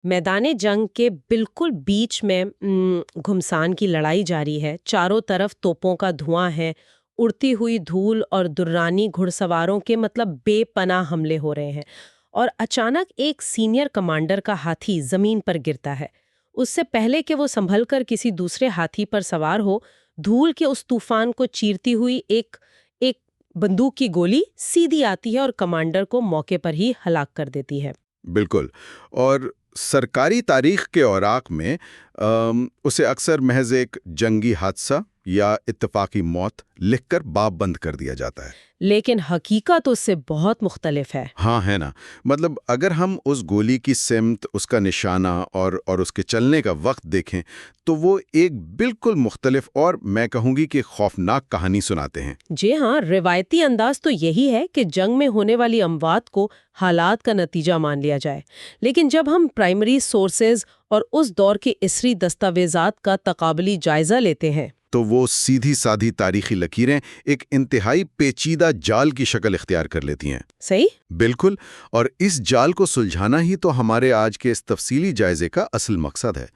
میدان جنگ کے بالکل بیچ میں گھمسان کی لڑائی جاری ہے، چاروں طرف توپوں کا دھواں ہے، اڑتی ہوئی دھول اور درانی گھڑ سواروں کے بے پناہ حملے ہو رہے ہیں، اور اچانک ایک سینئر کمانڈر کا ہاتھی زمین پر گرتا ہے۔ اس سے پہلے کہ وہ سنبھل کر کسی دوسرے ہاتھی پر سوار ہو، دھول کے اس طوفان کو چیرتی ہوئی ایک بندوق کی گولی سیدھی آتی ہے اور کمانڈر کو موقع پر ہی ہلاک کر دیتی ہے۔ بالکل، اور سرکاری تاریخ کے اوراق میں اسے اکثر محض ایک جنگی حادثہ یا اتفاقی موت لکھ کر باب بند کر دیا جاتا ہے۔ لیکن حقیقت اس سے بہت مختلف ہے۔ ہاں ہے نا، اگر ہم اس گولی کی سمت، اس کا نشانہ اور اس کے چلنے کا وقت دیکھیں تو وہ ایک بالکل مختلف اور میں کہوں گی کہ خوفناک کہانی سناتے ہیں۔ جی ہاں، روایتی انداز تو یہی ہے کہ جنگ میں ہونے والی اموات کو حالات کا نتیجہ مان لیا جائے، لیکن جب ہم پرائمری سورسز اور اس دور کے عصری دستاویزات کا تقابلی جائزہ لیتے ہیں تو وہ سیدھی سادھی تاریخی لکیریں ایک انتہائی پیچیدہ جال کی شکل اختیار کر لیتی ہیں۔ صحیح؟ بالکل، اور اس جال کو سلجھانا ہی تو ہمارے آج کے اس تفصیلی جائزے کا اصل مقصد ہے۔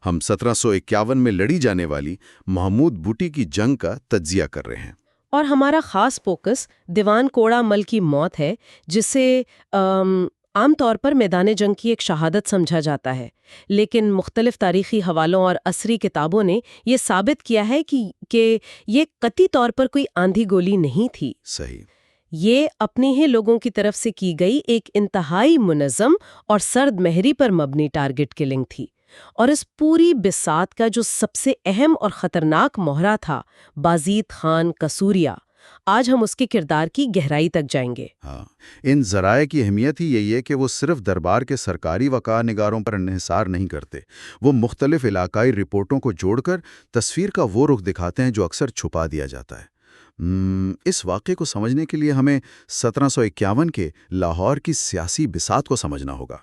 ہم 1751 میں لڑی جانے والی محمود بوٹی کی جنگ کا تجزیہ کر رہے ہیں۔ اور ہمارا خاص فوکس دیوان کوڑا مل کی موت ہے، جسے عام طور پر میدان جنگ کی ایک شہادت سمجھا جاتا ہے، لیکن مختلف تاریخی حوالوں اور عصری کتابوں نے یہ ثابت کیا ہے کہ یہ قطعی طور پر کوئی آندھی گولی نہیں تھی۔ صحیح۔ یہ اپنے ہی لوگوں کی طرف سے کی گئی ایک انتہائی منظم اور سرد مہری پر مبنی ٹارگٹ کلنگ تھی، اور اس پوری بساط کا جو سب سے اہم اور خطرناک مہرہ تھا، بازید خان قصوریہ، آج ہم اس کے کردار کی گہرائی تک جائیں گے۔ ہاں، ان ذرائع کی اہمیت ہی یہی ہے کہ وہ صرف دربار کے سرکاری وقار نگاروں پر انحصار نہیں کرتے، وہ مختلف علاقائی رپورٹوں کو جوڑ کر تصویر کا وہ رخ دکھاتے ہیں جو اکثر چھپا دیا جاتا ہے۔ اس واقعے کو سمجھنے کے لیے ہمیں 1751 کے لاہور کی سیاسی بساط کو سمجھنا ہوگا۔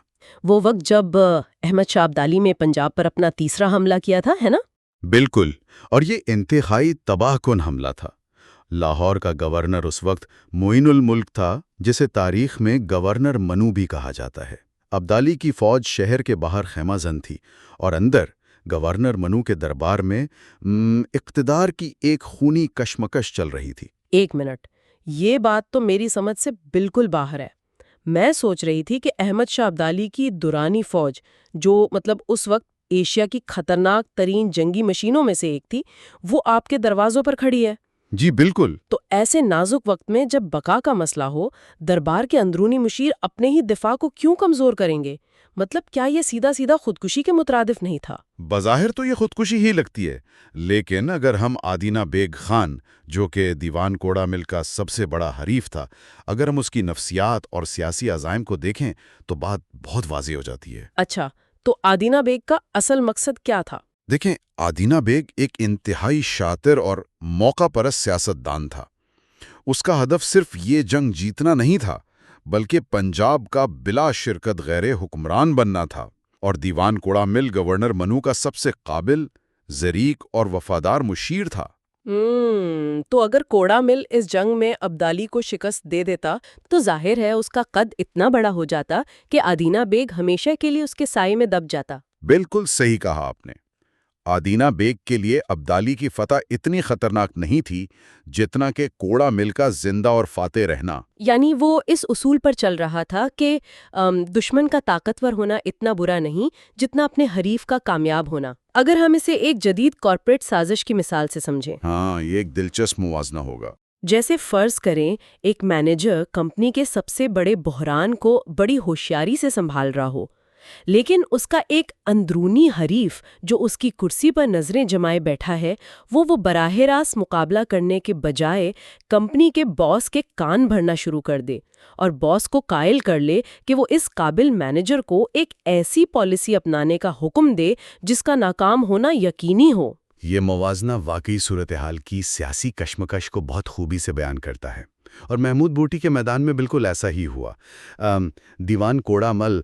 وہ وقت جب احمد شاہ ابدالی میں پنجاب پر اپنا تیسرا حملہ کیا تھا، ہے نا؟ بالکل، اور یہ انتہائی تباہ کن حملہ تھا۔ لاہور کا گورنر اس وقت معین الملک تھا، جسے تاریخ میں گورنر منو بھی کہا جاتا ہے۔ ابدالی کی فوج شہر کے باہر خیمہ زن تھی، اور اندر گورنر منو کے دربار میں اقتدار کی ایک خونی کشمکش چل رہی تھی۔ ایک منٹ، یہ بات تو میری سمجھ سے بالکل باہر ہے۔ میں سوچ رہی تھی کہ احمد شاہ ابدالی کی دورانی فوج، جو اس وقت ایشیا کی خطرناک ترین جنگی مشینوں میں سے ایک تھی، وہ آپ کے دروازوں پر کھڑی ہے۔ جی بالکل۔ تو ایسے نازک وقت میں جب بقا کا مسئلہ ہو، دربار کے اندرونی مشیر اپنے ہی دفاع کو کیوں کمزور کریں گے؟ کیا یہ سیدھا سیدھا خودکشی کے مترادف نہیں تھا؟ بظاہر تو یہ خودکشی ہی لگتی ہے، لیکن اگر ہم آدینہ بیگ خان، جو کہ دیوان کوڑا مل کا سب سے بڑا حریف تھا، اگر ہم اس کی نفسیات اور سیاسی عزائم کو دیکھیں تو بات بہت واضح ہو جاتی ہے۔ اچھا، تو آدینہ بیگ کا اصل مقصد کیا تھا؟ دیکھیں، آدینہ بیگ ایک انتہائی شاطر اور موقع پرست سیاستدان تھا۔ اس کا ہدف صرف یہ جنگ جیتنا نہیں تھا، بلکہ پنجاب کا بلا شرکت غیر حکمران بننا تھا، اور دیوان کوڑا مل گورنر منو کا سب سے قابل، ظریف اور وفادار مشیر تھا۔ تو اگر کوڑا مل اس جنگ میں ابدالی کو شکست دے دیتا تو ظاہر ہے اس کا قد اتنا بڑا ہو جاتا کہ آدینہ بیگ ہمیشہ کے لیے اس کے سائے میں دب جاتا۔ بالکل صحیح کہا آپ نے۔ آدینہ بیگ کے لیے ابدالی کی فتح اتنی خطرناک نہیں تھی جتنا کہ کوڑا مل کا زندہ اور فاتح رہنا۔ یعنی وہ اس اصول پر چل رہا تھا کہ دشمن کا طاقتور ہونا اتنا برا نہیں جتنا اپنے حریف کا کامیاب ہونا۔ اگر ہم اسے ایک جدید کارپوریٹ سازش کی مثال سے سمجھیں، ہاں، یہ ایک دلچسپ موازنہ ہوگا۔ جیسے فرض کریں ایک مینیجر کمپنی کے سب سے بڑے بحران کو بڑی ہوشیاری سے سنبھال رہا ہو، لیکن اس کا ایک اندرونی حریف جو اس کی کرسی پر نظریں جمائے بیٹھا ہے، وہ براہ راست مقابلہ کرنے کے بجائے کمپنی کے باس کے کان بھرنا شروع کر دے اور باس کو قائل کر لے کہ وہ اس قابل مینیجر کو ایک ایسی پالیسی اپنانے کا حکم دے جس کا ناکام ہونا یقینی ہو۔ یہ موازنہ واقعی صورتحال کی سیاسی کشمکش کو بہت خوبی سے بیان کرتا ہے، اور محمود بوٹی کے میدان میں بالکل ایسا ہی ہوا۔ دیوان کوڑا مل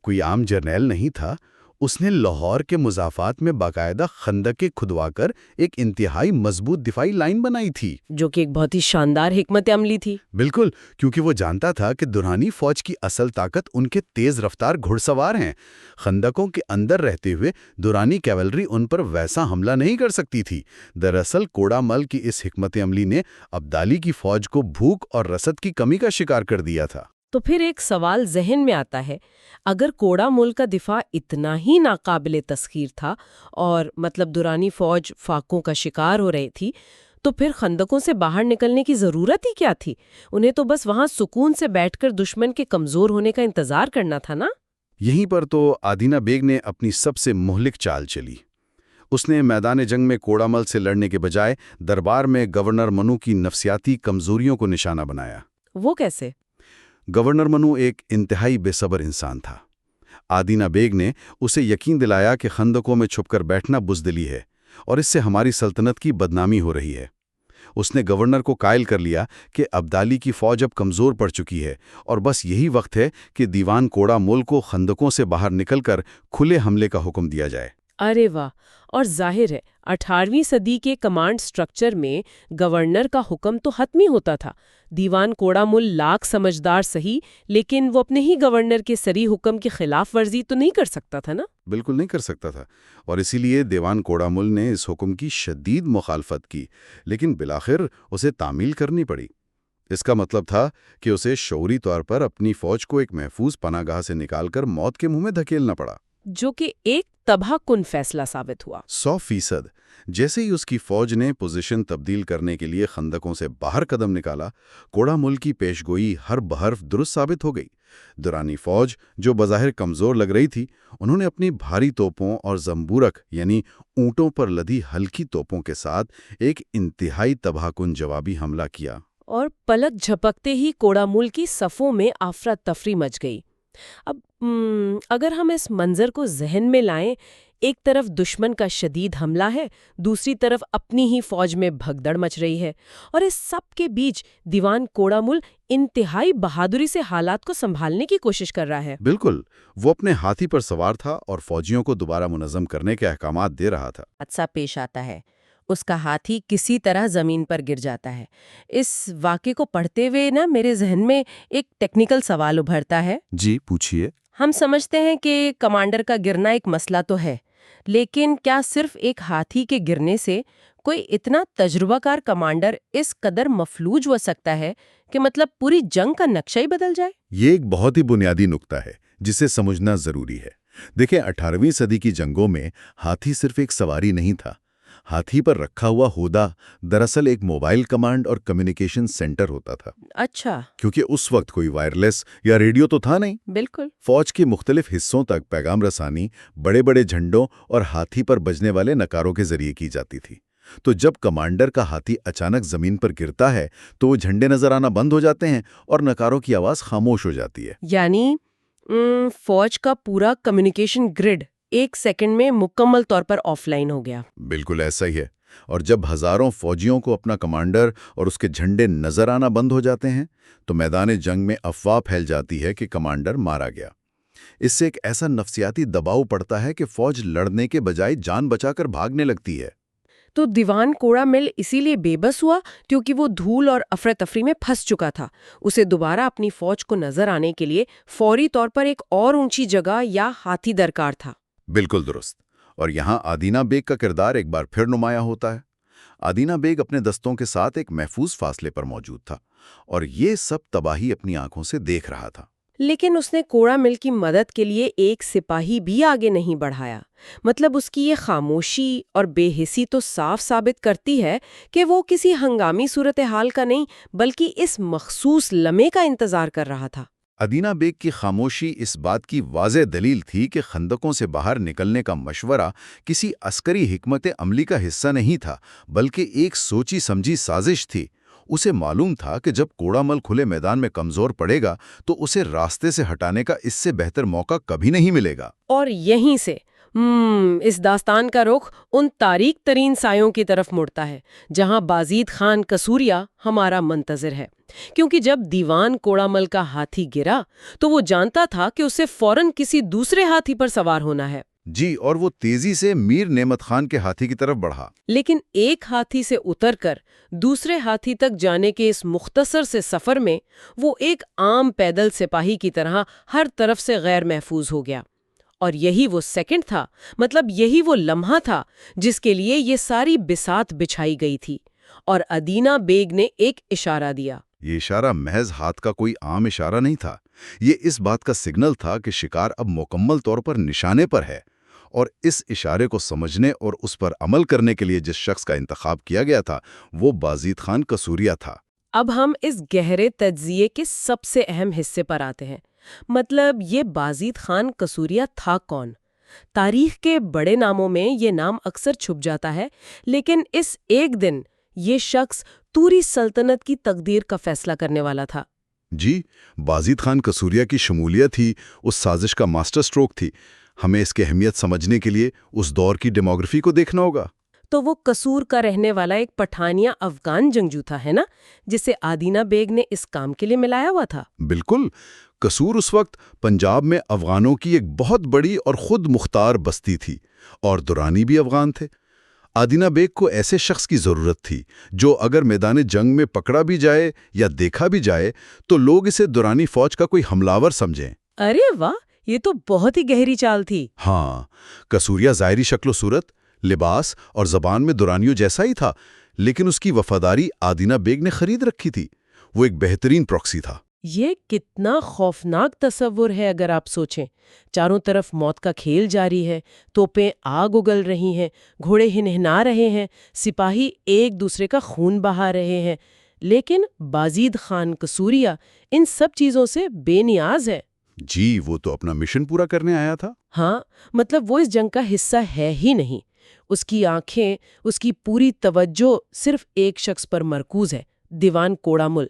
کوئی عام جرنیل نہیں تھا، اس نے لاہور کے مضافات میں باقاعدہ خندقیں کھدوا کر ایک انتہائی مضبوط دفاعی لائن بنائی تھی، جو کہ ایک بہت ہی شاندار حکمت عملی تھی۔ بالکل، کیونکہ وہ جانتا تھا کہ درانی فوج کی اصل طاقت ان کے تیز رفتار گھڑ سوار ہیں۔ خندقوں کے اندر رہتے ہوئے درانی کیولری ان پر ویسا حملہ نہیں کر سکتی تھی۔ دراصل کوڑا مل کی اس حکمت عملی نے ابدالی کی فوج کو بھوک اور رسد کی کمی کا شکار کر دیا تھا۔ تو پھر ایک سوال ذہن میں آتا ہے، اگر کوڑا ملک کا دفاع اتنا ہی ناقابل تسخیر تھا اور درانی فوج فاقوں کا شکار ہو رہی تھی، تو پھر خندقوں سے باہر نکلنے کی ضرورت ہی کیا تھی؟ انہیں تو بس وہاں سکون سے بیٹھ کر دشمن کے کمزور ہونے کا انتظار کرنا تھا نا؟ یہیں پر تو آدینہ بیگ نے اپنی سب سے مہلک چال چلی۔ اس نے میدان جنگ میں کوڑا مل سے لڑنے کے بجائے دربار میں گورنر منو کی نفسیاتی کمزوریوں کو نشانہ بنایا۔ وہ کیسے؟ گورنر منو ایک انتہائی بے صبر انسان تھا۔ آدینہ بیگ نے اسے یقین دلایا کہ خندقوں میں چھپ کر بیٹھنا بزدلی ہے اور اس سے ہماری سلطنت کی بدنامی ہو رہی ہے۔ اس نے گورنر کو قائل کر لیا کہ ابدالی کی فوج اب کمزور پڑ چکی ہے اور بس یہی وقت ہے کہ دیوان کوڑا ملک کو خندقوں سے باہر نکل کر کھلے حملے کا حکم دیا جائے۔ ارے واہ! اور ظاہر ہے 18ویں صدی کے کمانڈ سٹرکچر میں گورنر کا حکم تو حتمی ہوتا تھا۔ دیوان کوڑا مل لاکھ سمجھدار سہی، لیکن وہ اپنے ہی گورنر کے سری حکم کی خلاف ورزی تو نہیں کر سکتا تھا نا؟ بالکل نہیں کر سکتا تھا، اور اسی لیے دیوان کوڑا مل نے اس حکم کی شدید مخالفت کی، لیکن بالآخر اسے تعمیل کرنی پڑی۔ اس کا مطلب تھا کہ اسے شعوری طور پر اپنی فوج کو ایک محفوظ پناہ گاہ سے نکال کر موت کے منہ میں دھکیلنا پڑا، جو کہ ایک تباہ کن فیصلہ ثابت ہوا۔ 100%۔ جیسے ہی اس کی فوج نے پوزیشن تبدیل کرنے کے لیے خندقوں سے باہر قدم نکالا، کوڑا مل کی پیشگوئی ہر بحرف درست ثابت ہو گئی۔ درانی فوج جو بظاہر کمزور لگ رہی تھی، انہوں نے اپنی بھاری توپوں اور زمبورک یعنی اونٹوں پر لدی ہلکی توپوں کے ساتھ ایک انتہائی تباہ کن جوابی حملہ کیا، اور پلک جھپکتے ہی کوڑا مل کی صفوں میں افراتفری مچ گئی۔ اب اگر ہم اس منظر کو ذہن میں لائیں، ایک طرف دشمن کا شدید حملہ ہے، دوسری طرف اپنی ہی فوج میں بھگدڑ مچ رہی ہے، اور اس سب کے بیچ دیوان کوڑا مل انتہائی بہادری سے حالات کو سنبھالنے کی کوشش کر رہا ہے۔ بالکل، وہ اپنے ہاتھی پر سوار تھا اور فوجیوں کو دوبارہ منظم کرنے کے احکامات دے رہا تھا۔ حادثہ پیش آتا ہے، اس کا ہاتھی کسی طرح زمین پر گر جاتا ہے۔ اس واقعے کو پڑھتے ہوئے میرے ذہن میں ایک ٹیکنیکل سوال ابھرتا ہے۔ جی پوچھیے۔ ہم سمجھتے ہیں کہ کمانڈر کا گرنا ایک مسئلہ تو ہے، لیکن کیا صرف ایک ہاتھی کے گرنے سے کوئی اتنا تجربہ کار کمانڈر اس قدر مفلوج ہو سکتا ہے کہ پوری جنگ کا نقشہ ہی بدل جائے؟ یہ ایک بہت ہی بنیادی نکتہ ہے جسے سمجھنا ضروری ہے۔ دیکھیں، 18ویں صدی کی جنگوں میں ہاتھی صرف ایک سواری نہیں تھا۔ ہاتھی پر رکھا ہوا ہودہ دراصل ایک موبائل کمانڈ اور کمیونیکیشن سینٹر ہوتا تھا۔ اچھا۔ کیونکہ اس وقت کوئی وائرلیس یا ریڈیو تو تھا نہیں۔ بالکل۔ فوج کے مختلف حصوں تک پیغام رسانی بڑے بڑے جھنڈوں اور ہاتھی پر بجنے والے نکاروں کے ذریعے کی جاتی تھی۔ تو جب کمانڈر کا ہاتھی اچانک زمین پر گرتا ہے تو وہ جھنڈے نظر آنا بند ہو جاتے ہیں اور نکاروں کی آواز خاموش ہو جاتی ہے۔ یعنی فوج کا پورا کمیونیکیشن گریڈ ایک سیکنڈ میں مکمل طور پر آف لائن ہو گیا۔ بالکل ایسا ہی ہے، اور جب ہزاروں فوجیوں کو اپنا کمانڈر اور اس کے جھنڈے نظر آنا بند ہو جاتے ہیں تو میدان جنگ میں افواہ پھیل جاتی ہے کہ کمانڈر مارا گیا۔ اس سے ایک ایسا نفسیاتی دباؤ پڑتا ہے کہ فوج لڑنے کے بجائے جان بچا کر بھاگنے لگتی ہے۔ تو دیوان کوڑا مل اسی لیے بے بس ہوا کیونکہ وہ دھول اور افراتفری میں پھنس چکا تھا۔ اسے دوبارہ اپنی فوج کو نظر آنے کے لیے فوری طور پر ایک اور اونچی جگہ یا ہاتھی درکار تھا۔ بالکل درست، اور یہاں آدینہ بیگ کا کردار ایک بار پھر نمایاں ہوتا ہے۔ آدینہ بیگ اپنے دستوں کے ساتھ ایک محفوظ فاصلے پر موجود تھا اور یہ سب تباہی اپنی آنکھوں سے دیکھ رہا تھا۔ لیکن اس نے کوڑا مل کی مدد کے لیے ایک سپاہی بھی آگے نہیں بڑھایا۔ اس کی یہ خاموشی اور بے حسی تو صاف ثابت کرتی ہے کہ وہ کسی ہنگامی صورتحال کا نہیں بلکہ اس مخصوص لمحے کا انتظار کر رہا تھا۔ آدینہ بیگ کی خاموشی اس بات کی واضح دلیل تھی کہ خندقوں سے باہر نکلنے کا مشورہ کسی عسکری حکمت عملی کا حصہ نہیں تھا بلکہ ایک سوچی سمجھی سازش تھی۔ اسے معلوم تھا کہ جب کوڑا مل کھلے میدان میں کمزور پڑے گا تو اسے راستے سے ہٹانے کا اس سے بہتر موقع کبھی نہیں ملے گا۔ اور یہیں سے اس داستان کا رخ ان تاریک ترین سایوں کی طرف مڑتا ہے جہاں بازید خان قصوریا ہمارا منتظر ہے، کیونکہ جب دیوان کوڑا مل کا ہاتھی گرا تو وہ جانتا تھا کہ اسے فوراً کسی دوسرے ہاتھی پر سوار ہونا ہے۔ جی، اور وہ تیزی سے میر نعمت خان کے ہاتھی کی طرف بڑھا۔ لیکن ایک ہاتھی سے اتر کر دوسرے ہاتھی تک جانے کے اس مختصر سے سفر میں وہ ایک عام پیدل سپاہی کی طرح ہر طرف سے غیر محفوظ ہو گیا۔ اور یہی وہ سیکنڈ تھا، مطلب یہی وہ لمحہ تھا جس کے لیے یہ ساری بساط بچھائی گئی تھی۔ اور ادینہ بیگ نے ایک اشارہ دیا۔ یہ اشارہ محض ہاتھ کا کوئی عام اشارہ نہیں تھا، یہ اس بات کا سگنل تھا کہ شکار اب مکمل طور پر نشانے پر ہے، اور اس اشارے کو سمجھنے اور اس پر عمل کرنے کے لیے جس شخص کا انتخاب کیا گیا تھا وہ بازید خان قصوریہ تھا۔ اب ہم اس گہرے تجزیے کے سب سے اہم حصے پر آتے ہیں، مطلب یہ بازید خان قصوریہ تھا کون؟ تاریخ کے بڑے ناموں میں یہ نام اکثر چھپ جاتا ہے، لیکن اس ایک دن یہ شخص توری سلطنت کی تقدیر کا فیصلہ کرنے والا تھا۔ جی، بازید خان قصوریہ کی شمولیت ہی اس سازش کا ماسٹر سٹروک تھی۔ ہمیں اس کی اہمیت سمجھنے کے لیے اس دور کی ڈیموگرافی کو دیکھنا ہوگا۔ تو وہ قصور کا رہنے والا ایک پٹھانیہ افغان جنگجو تھا، ہے نا، جسے آدینہ بیگ نے اس کام کے لیے ملایا ہوا تھا۔ بالکل، قصور اس وقت پنجاب میں افغانوں کی ایک بہت بڑی اور خود مختار بستی تھی، اور درانی بھی افغان تھے۔ آدینہ بیگ کو ایسے شخص کی ضرورت تھی جو اگر میدان جنگ میں پکڑا بھی جائے یا دیکھا بھی جائے تو لوگ اسے درانی فوج کا کوئی حملہ سمجھیں۔ ارے واہ، یہ تو بہت ہی گہری چال تھی۔ ہاں، قصوریہ ظاہری شکل و صورت، لباس اور زبان میں دورانیوں جیسا ہی تھا، لیکن اس کی وفاداری آدینہ بیگ نے خرید رکھی تھی۔ وہ ایک بہترین پروکسی تھا۔ یہ کتنا خوفناک تصور ہے اگر آپ سوچیں۔ چاروں طرف موت کا کھیل جاری ہے، توپیں آگ اگل رہی ہیں، گھوڑے ہنہنا رہے ہیں، سپاہی ایک دوسرے کا خون بہا رہے ہیں، لیکن بازید خان قصوریہ ان سب چیزوں سے بے نیاز ہے۔ جی، وہ تو اپنا مشن پورا کرنے آیا تھا۔ ہاں، مطلب وہ اس جنگ کا حصہ ہے ہی نہیں۔ اس کی آنکھیں، اس کی پوری توجہ صرف ایک شخص پر مرکوز ہے، دیوان کوڑا مل۔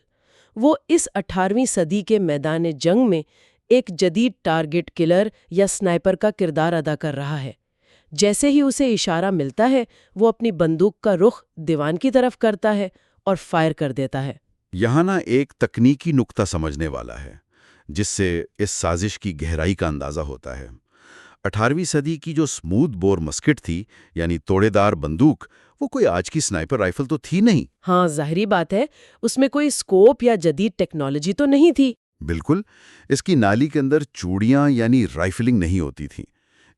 وہ اس 18ویں صدی کے میدان جنگ میں ایک جدید ٹارگٹ کلر یا سنائپر کا کردار ادا کر رہا ہے۔ جیسے ہی اسے اشارہ ملتا ہے وہ اپنی بندوق کا رخ دیوان کی طرف کرتا ہے اور فائر کر دیتا ہے۔ یہاں نا ایک تکنیکی نکتہ سمجھنے والا ہے جس سے اس سازش کی گہرائی کا اندازہ ہوتا ہے۔ 18ویں صدی کی جو سموتھ بور مسکٹ تھی، یعنی توڑے دار بندوق، وہ کوئی آج کی سنائپر رائفل تو تھی نہیں۔ ہاں، ظاہری بات ہے، اس میں کوئی اسکوپ یا جدید ٹیکنالوجی تو نہیں تھی۔ بالکل، اس کی نالی کے اندر چوڑیاں یعنی رائفلنگ نہیں ہوتی تھیں۔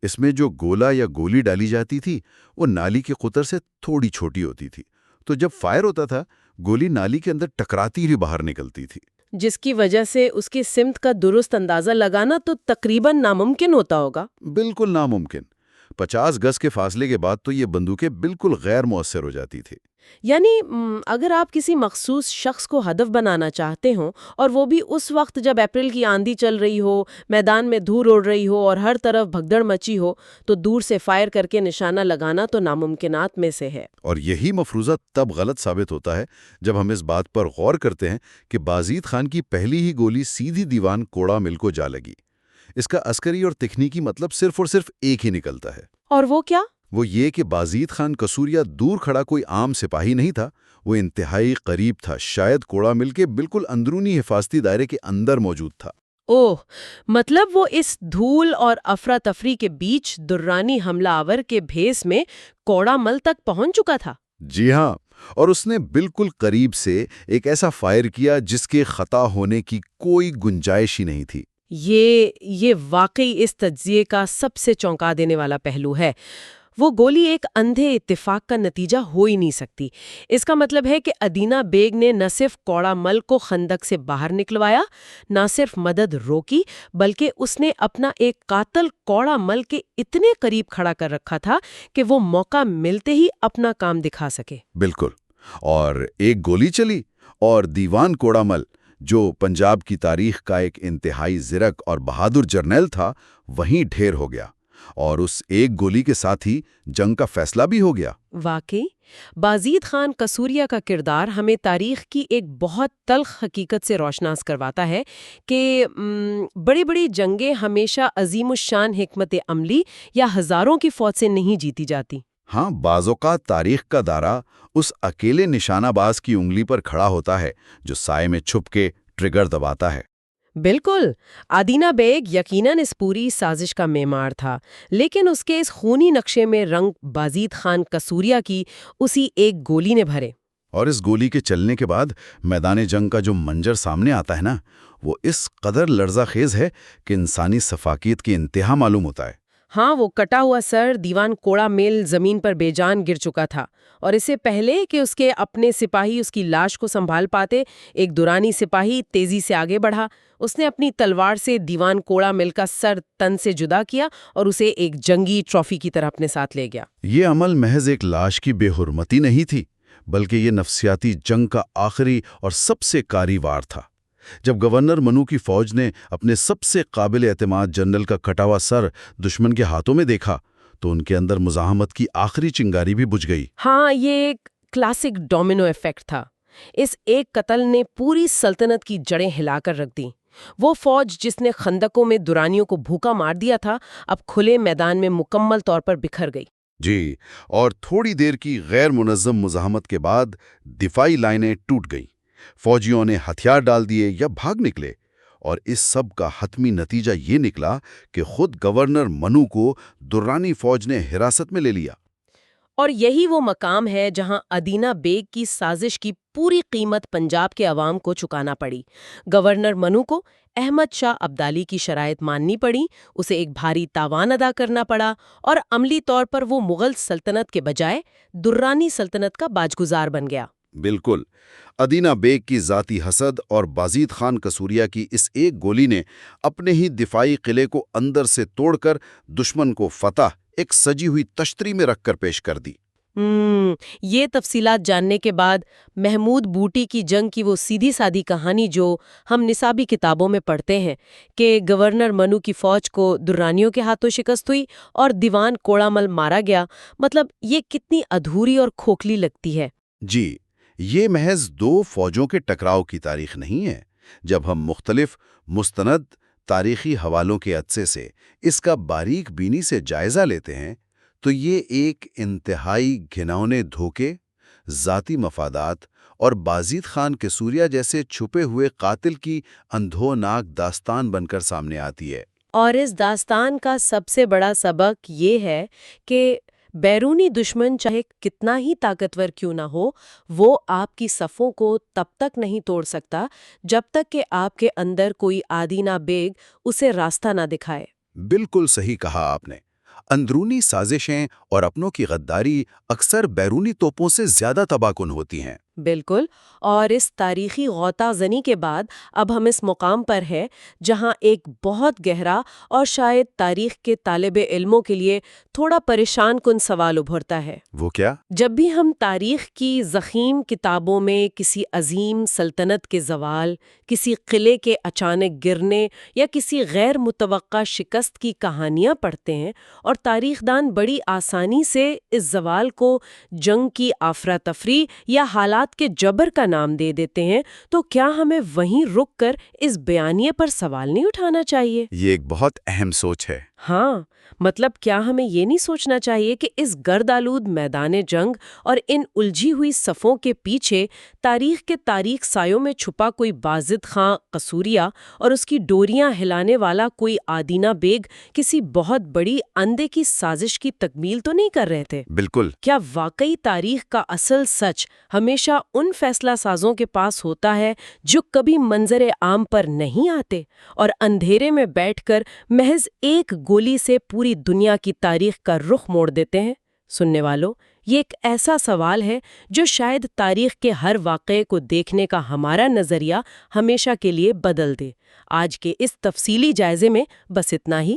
اس میں جو گولا یا گولی ڈالی جاتی تھی وہ نالی کے قطر سے تھوڑی چھوٹی ہوتی تھی، تو جب فائر ہوتا تھا گولی نالی کے اندر ٹکراتی ہی باہر نکلتی تھی۔ جس کی وجہ سے اس کی سمت کا درست اندازہ لگانا تو تقریباً ناممکن ہوتا ہوگا۔ بالکل ناممکن۔ 50 گز کے فاصلے کے بعد تو یہ بندوقیں بالکل غیر مؤثر ہو جاتی تھی۔ یعنی اگر آپ کسی مخصوص شخص کو ہدف بنانا چاہتے ہوں اور وہ بھی اس وقت جب اپریل کی آندھی چل رہی ہو، میدان میں دھول اڑ رہی ہو اور ہر طرف بھگدڑ مچی ہو، تو دور سے فائر کر کے نشانہ لگانا تو ناممکنات میں سے ہے۔ اور یہی مفروضہ تب غلط ثابت ہوتا ہے جب ہم اس بات پر غور کرتے ہیں کہ بازید خان کی پہلی ہی گولی سیدھی دیوان کوڑا مل کو جا لگی۔ اس کا عسکری اور تکنیکی مطلب صرف اور صرف ایک ہی نکلتا ہے۔ اور وہ کیا؟ وہ یہ کہ بازید خان قصوریہ دور کھڑا کوئی عام سپاہی نہیں تھا، وہ انتہائی قریب تھا، شاید کوڑا مل کے بالکل اندرونی حفاظتی دائرے کے اندر موجود تھا۔ اوہ، مطلب وہ اس دھول اور افراتفری کے بیچ درانی حملہ آور کے بھیس میں کوڑا مل تک پہنچ چکا تھا۔ جی ہاں، اور اس نے بالکل قریب سے ایک ایسا فائر کیا جس کے خطا ہونے کی کوئی گنجائش ہی نہیں تھی۔ یہ واقعی اس تجزیے کا سب سے چونکا دینے والا پہلو ہے۔ وہ گولی ایک اندھے اتفاق کا نتیجہ ہو ہی نہیں سکتی۔ اس کا مطلب ہے کہ ادینہ بیگ نے نہ صرف کوڑا مل کو خندق سے باہر نکلوایا، نہ صرف مدد روکی، بلکہ اس نے اپنا ایک قاتل کوڑا مل کے اتنے قریب کھڑا کر رکھا تھا کہ وہ موقع ملتے ہی اپنا کام دکھا سکے۔ بالکل، اور ایک گولی چلی اور دیوان کوڑا مل، جو پنجاب کی تاریخ کا ایک انتہائی زرک اور بہادر جرنیل تھا، وہیں ڈھیر ہو گیا، اور اس ایک گولی کے ساتھ ہی جنگ کا فیصلہ بھی ہو گیا۔ واقعی بازید خان قصوریہ کا کردار ہمیں تاریخ کی ایک بہت تلخ حقیقت سے روشناس کرواتا ہے کہ بڑی بڑی جنگیں ہمیشہ عظیم الشان حکمت عملی یا ہزاروں کی فوج سے نہیں جیتی جاتی۔ ہاں، بعض اوقات تاریخ کا دارہ اس اکیلے نشانہ باز کی انگلی پر کھڑا ہوتا ہے جو سائے میں چھپ کے ٹریگر دباتا ہے۔ بالکل. آدینہ بیگ یقیناً اس پوری سازش کا معمار تھا، لیکن اس کے اس خونی نقشے میں رنگ بازید خان قصوریہ کی اسی ایک گولی نے بھرے. اور اس گولی کے چلنے کے بعد میدان جنگ کا جو منظر سامنے آتا ہے نا، وہ اس قدر لرزہ خیز ہے کہ انسانی سفاکیت کی انتہا معلوم ہوتا ہے. ہاں، وہ کٹا ہوا سر دیوان کوڑا میل زمین پر بے جان گر چکا تھا، اور اسے پہلے کہ اس کے اپنے سپاہی اس کی لاش کو سنبھال پاتے، ایک دورانی سپاہی تیزی سے آگے بڑھا. اس نے اپنی تلوار سے دیوان کوڑا میل کا سر تن سے جدا کیا اور اسے ایک جنگی ٹرافی کی طرح اپنے ساتھ لے گیا. یہ عمل محض ایک لاش کی بے حرمتی نہیں تھی، بلکہ یہ نفسیاتی جنگ کا آخری اور سب سے کاری وار تھا. جب گورنر منو کی فوج نے اپنے سب سے قابل اعتماد جنرل کا کٹا ہوا سر دشمن کے ہاتھوں میں دیکھا تو ان کے اندر مزاحمت کی آخری چنگاری بھی بجھ گئی. ہاں، یہ ایک کلاسک ڈومینو ایفیکٹ تھا. اس ایک قتل نے پوری سلطنت کی جڑیں ہلا کر رکھ دیں. وہ فوج جس نے خندقوں میں دورانیوں کو بھوکا مار دیا تھا، اب کھلے میدان میں مکمل طور پر بکھر گئی. جی، اور تھوڑی دیر کی غیر منظم مزاحمت کے بعد دفاعی لائنیں ٹوٹ گئیں. فوجیوں نے ہتھیار ڈال دیے یا بھاگ نکلے، اور اس سب کا حتمی نتیجہ یہ نکلا کہ خود گورنر منو کو درانی فوج نے حراست میں لے لیا. اور یہی وہ مقام ہے جہاں ادینہ بیگ کی سازش کی پوری قیمت پنجاب کے عوام کو چکانا پڑی. گورنر منو کو احمد شاہ ابدالی کی شرائط ماننی پڑی، اسے ایک بھاری تاوان ادا کرنا پڑا، اور عملی طور پر وہ مغل سلطنت کے بجائے درانی سلطنت کا باجگزار بن گیا. بالکل. ادینہ بیگ کی ذاتی حسد اور بازید خان قصوریہ کی اس ایک گولی نے اپنے ہی دفاعی قلعے کو اندر سے توڑ کر دشمن کو فتح ایک سجی ہوئی تشتری میں رکھ کر پیش کر دی. یہ تفصیلات جاننے کے بعد محمود بوٹی کی جنگ کی وہ سیدھی سادی کہانی جو ہم نصابی کتابوں میں پڑھتے ہیں کہ گورنر منو کی فوج کو درانیوں کے ہاتھوں شکست ہوئی اور دیوان کوڑا مل مارا گیا، مطلب یہ کتنی ادھوری اور کھوکھلی لگتی ہے. جی، یہ محض دو فوجوں کے ٹکراؤ کی تاریخ نہیں ہے. جب ہم مختلف مستند تاریخی حوالوں کے عدسے سے اس کا باریک بینی سے جائزہ لیتے ہیں تو یہ ایک انتہائی گھناؤنے دھوکے، ذاتی مفادات اور بازید خان قصوریہ جیسے چھپے ہوئے قاتل کی اندھوناک داستان بن کر سامنے آتی ہے. اور اس داستان کا سب سے بڑا سبق یہ ہے کہ بیرونی دشمن چاہے کتنا ہی طاقتور کیوں نہ ہو، وہ آپ کی صفوں کو تب تک نہیں توڑ سکتا جب تک کہ آپ کے اندر کوئی آدینہ بیگ اسے راستہ نہ دکھائے. بالکل صحیح کہا آپ نے. اندرونی سازشیں اور اپنوں کی غداری اکثر بیرونی توپوں سے زیادہ تباہ کن ہوتی ہیں. بالکل. اور اس تاریخی غوطہ زنی کے بعد اب ہم اس مقام پر ہے جہاں ایک بہت گہرا اور شاید تاریخ کے طالب علموں کے لیے تھوڑا پریشان کن سوال ابھرتا ہے. وہ کیا؟ جب بھی ہم تاریخ کی ضخیم کتابوں میں کسی عظیم سلطنت کے زوال، کسی قلعے کے اچانک گرنے یا کسی غیر متوقع شکست کی کہانیاں پڑھتے ہیں اور تاریخ دان بڑی آسانی سے اس زوال کو جنگ کی افراتفری یا حالات کے جبر کا نام دے دیتے ہیں، تو کیا ہمیں وہیں رک کر اس بیانیے پر سوال نہیں اٹھانا چاہیے؟ یہ ایک بہت اہم سوچ ہے. ہاں، مطلب کیا ہمیں یہ نہیں سوچنا چاہیے کہ اس گرد آلود میدان جنگ اور ان الجھی ہوئی صفوں کے پیچھے تاریخ کے تاریک سایوں میں چھپا کوئی بازید خان قصوریہ اور اس کی ڈوریاں ہلانے والا کوئی آدینہ بیگ کسی بہت بڑی اندھے کی سازش کی تکمیل تو نہیں کر رہے تھے؟ بالکل. کیا واقعی تاریخ کا اصل سچ ہمیشہ ان فیصلہ سازوں کے پاس ہوتا ہے جو کبھی منظر عام پر نہیں آتے اور اندھیرے میں بیٹھ کر محض ایک گولی سے پوری دنیا کی تاریخ کا رخ موڑ دیتے ہیں؟ سننے والوں، یہ ایک ایسا سوال ہے جو شاید تاریخ کے ہر واقعے کو دیکھنے کا ہمارا نظریہ ہمیشہ کے لیے بدل دے. آج کے اس تفصیلی جائزے میں بس اتنا ہی.